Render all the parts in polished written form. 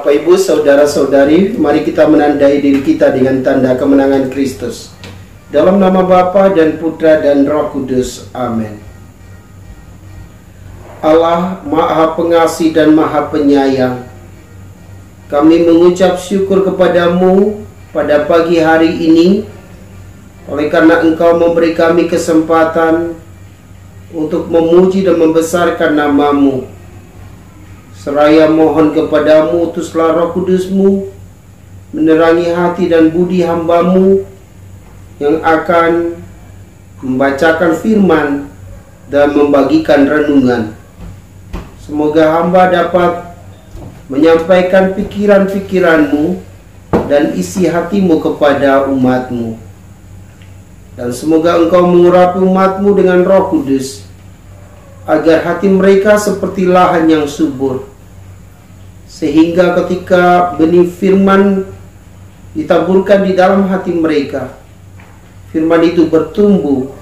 Bapak, Ibu, Saudara-saudari, mari kita menandai diri kita dengan tanda kemenangan Kristus. Dalam nama Bapa dan Putra dan Roh Kudus. Amin. Allah Maha Pengasih dan Maha Penyayang, kami mengucap syukur kepadamu pada pagi hari ini, oleh karena Engkau memberi kami kesempatan untuk memuji dan membesarkan nama-Mu. Seraya mohon kepadamu, utuslah Roh Kudus-Mu menerangi hati dan budi hamba-Mu yang akan membacakan firman dan membagikan renungan. Semoga hamba dapat menyampaikan pikiran-pikiran-Mu dan isi hati-Mu kepada umat-Mu. Dan semoga Engkau mengurapi umat-Mu dengan Roh Kudus, agar hati mereka seperti lahan yang subur, sehingga ketika benih firman ditaburkan di dalam hati mereka, firman itu bertumbuh,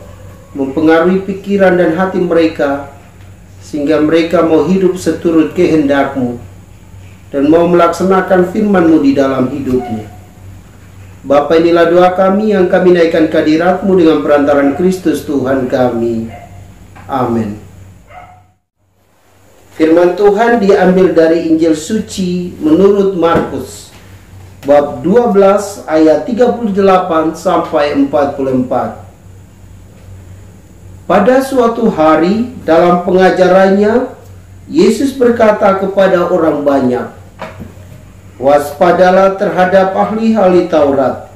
mempengaruhi pikiran dan hati mereka, sehingga mereka mau hidup seturut kehendak-Mu dan mau melaksanakan firman-Mu di dalam hidupnya. Bapa, inilah doa kami yang kami naikkan ke hadirat-Mu dengan perantaran Kristus Tuhan kami. Amin. Firman Tuhan diambil dari Injil Suci menurut Markus, bab 12 ayat 38 sampai 44. Pada suatu hari dalam pengajarannya, Yesus berkata kepada orang banyak, "Waspadalah terhadap ahli-ahli Taurat.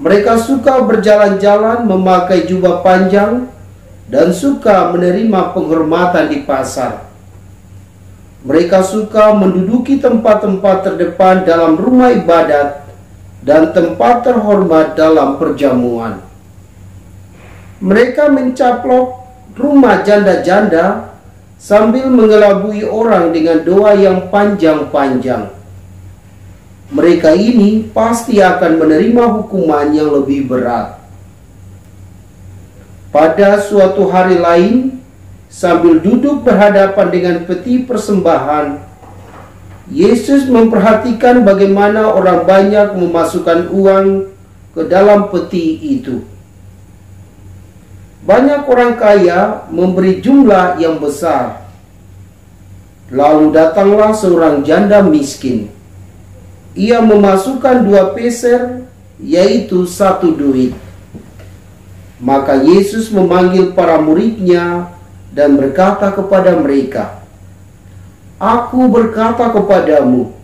Mereka suka berjalan-jalan memakai jubah panjang dan suka menerima penghormatan di pasar. Mereka suka menduduki tempat-tempat terdepan dalam rumah ibadat dan tempat terhormat dalam perjamuan. Mereka mencaplok rumah janda-janda sambil mengelabui orang dengan doa yang panjang-panjang. Mereka ini pasti akan menerima hukuman yang lebih berat." Pada suatu hari lain, sambil duduk berhadapan dengan peti persembahan, Yesus memperhatikan bagaimana orang banyak memasukkan uang ke dalam peti itu. Banyak orang kaya memberi jumlah yang besar. Lalu datanglah seorang janda miskin. Ia memasukkan 2 peser, yaitu 1 duit. Maka Yesus memanggil para murid-Nya dan berkata kepada mereka, "Aku berkata kepadamu,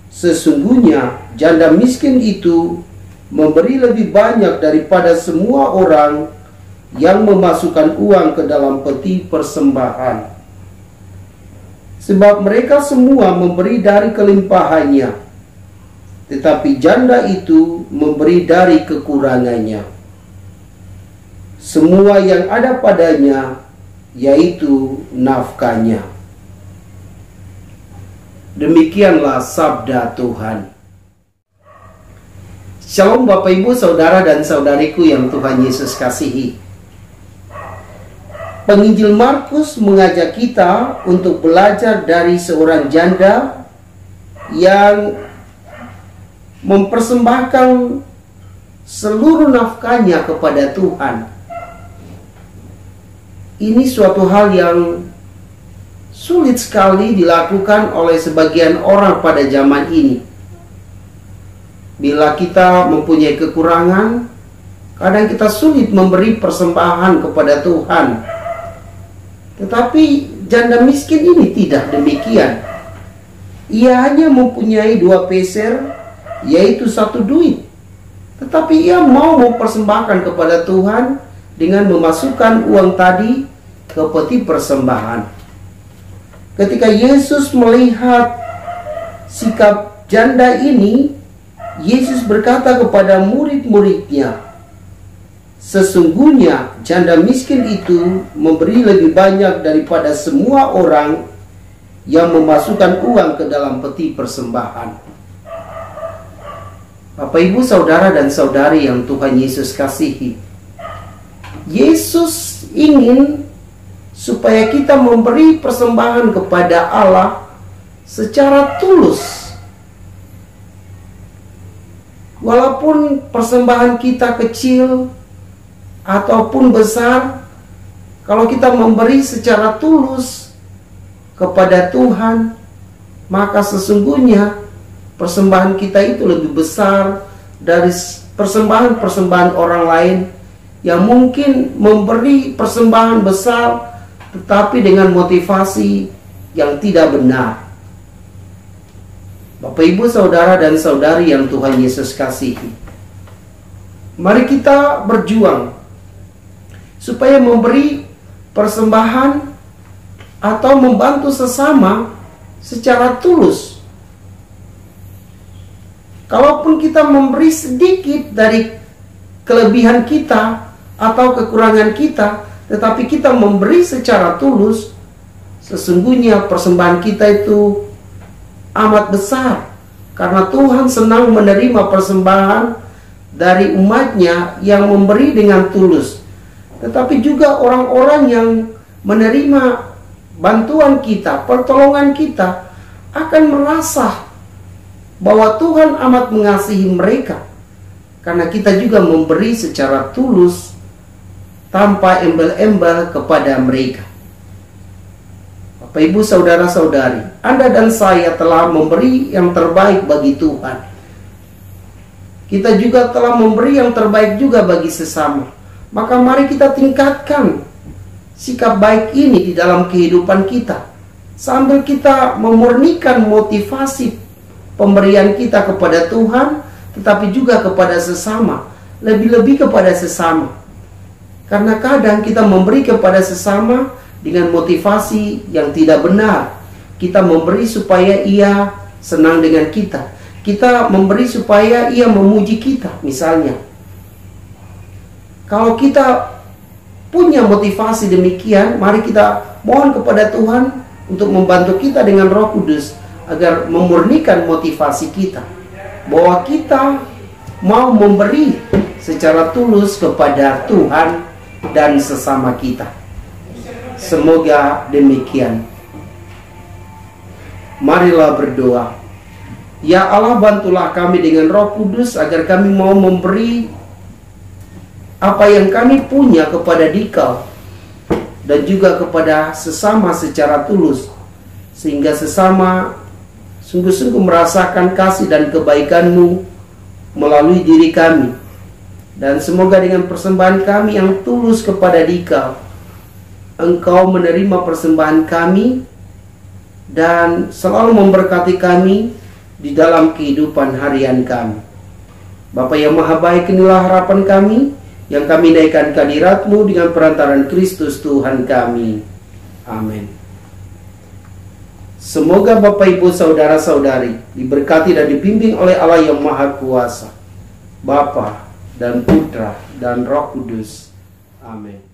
sesungguhnya janda miskin itu memberi lebih banyak daripada semua orang yang memasukkan uang ke dalam peti persembahan. Sebab mereka semua memberi dari kelimpahannya, tetapi janda itu memberi dari kekurangannya. Semua yang ada padanya, yaitu nafkahnya." Demikianlah sabda Tuhan. Shalom Bapak, Ibu, Saudara dan Saudariku yang Tuhan Yesus kasihi. Penginjil Markus mengajak kita untuk belajar dari seorang janda yang mempersembahkan seluruh nafkahnya kepada Tuhan. Ini suatu hal yang sulit sekali dilakukan oleh sebagian orang pada zaman ini. Bila kita mempunyai kekurangan, kadang kita sulit memberi persembahan kepada Tuhan. Tetapi janda miskin ini tidak demikian. Ia hanya mempunyai 2 peser, yaitu 1 duit. Tetapi ia mau mempersembahkan kepada Tuhan dengan memasukkan uang tadi ke peti persembahan. Ketika Yesus melihat sikap janda ini, Yesus berkata kepada murid-murid-Nya, "Sesungguhnya janda miskin itu memberi lebih banyak daripada semua orang yang memasukkan uang ke dalam peti persembahan." Bapak, Ibu, Saudara dan Saudari yang Tuhan Yesus kasihi, Yesus ingin supaya kita memberi persembahan kepada Allah secara tulus, Walaupun persembahan kita kecil ataupun besar, kalau kita memberi secara tulus kepada Tuhan, maka sesungguhnya persembahan kita itu lebih besar dari persembahan-persembahan orang lain yang mungkin memberi persembahan besar tetapi dengan motivasi yang tidak benar. Bapak, Ibu, saudara dan saudari yang Tuhan Yesus kasihi, mari kita berjuang supaya memberi persembahan atau membantu sesama secara tulus. Kalaupun kita memberi sedikit dari kelebihan kita atau kekurangan kita, tetapi kita memberi secara tulus, sesungguhnya persembahan kita itu amat besar, karena Tuhan senang menerima persembahan dari umatnya yang memberi dengan tulus. Tetapi juga orang-orang yang menerima bantuan kita, pertolongan kita, akan merasa bahwa Tuhan amat mengasihi mereka, karena kita juga memberi secara tulus tanpa embel-embel kepada mereka. Bapak, Ibu, saudara-saudari, Anda dan saya telah memberi yang terbaik bagi Tuhan. Kita juga telah memberi yang terbaik juga bagi sesama. Maka mari kita tingkatkan sikap baik ini di dalam kehidupan kita, sambil kita memurnikan motivasi pemberian kita kepada Tuhan, tetapi juga kepada sesama, lebih-lebih kepada sesama. Karena kadang kita memberi kepada sesama dengan motivasi yang tidak benar. Kita memberi supaya ia senang dengan kita. Kita memberi supaya ia memuji kita, misalnya. Kalau kita punya motivasi demikian, mari kita mohon kepada Tuhan untuk membantu kita dengan Roh Kudus agar memurnikan motivasi kita, bahwa kita mau memberi secara tulus kepada Tuhan dan sesama kita. Semoga demikian. Marilah berdoa. Ya Allah, bantulah kami dengan Roh Kudus agar kami mau memberi apa yang kami punya kepada Dikau dan juga kepada sesama secara tulus, sehingga sesama sungguh-sungguh merasakan kasih dan kebaikan-Mu melalui diri kami. Dan semoga dengan persembahan kami yang tulus kepada Dikau, Engkau menerima persembahan kami dan selalu memberkati kami di dalam kehidupan harian kami. Bapa yang Maha Baik, inilah harapan kami yang kami naikkan kehadirat-Mu dengan perantaran Kristus Tuhan kami. Amin. Semoga Bapak, Ibu, saudara-saudari diberkati dan dibimbing oleh Allah yang Maha Kuasa, Bapa dan Putra dan Roh Kudus. Amin.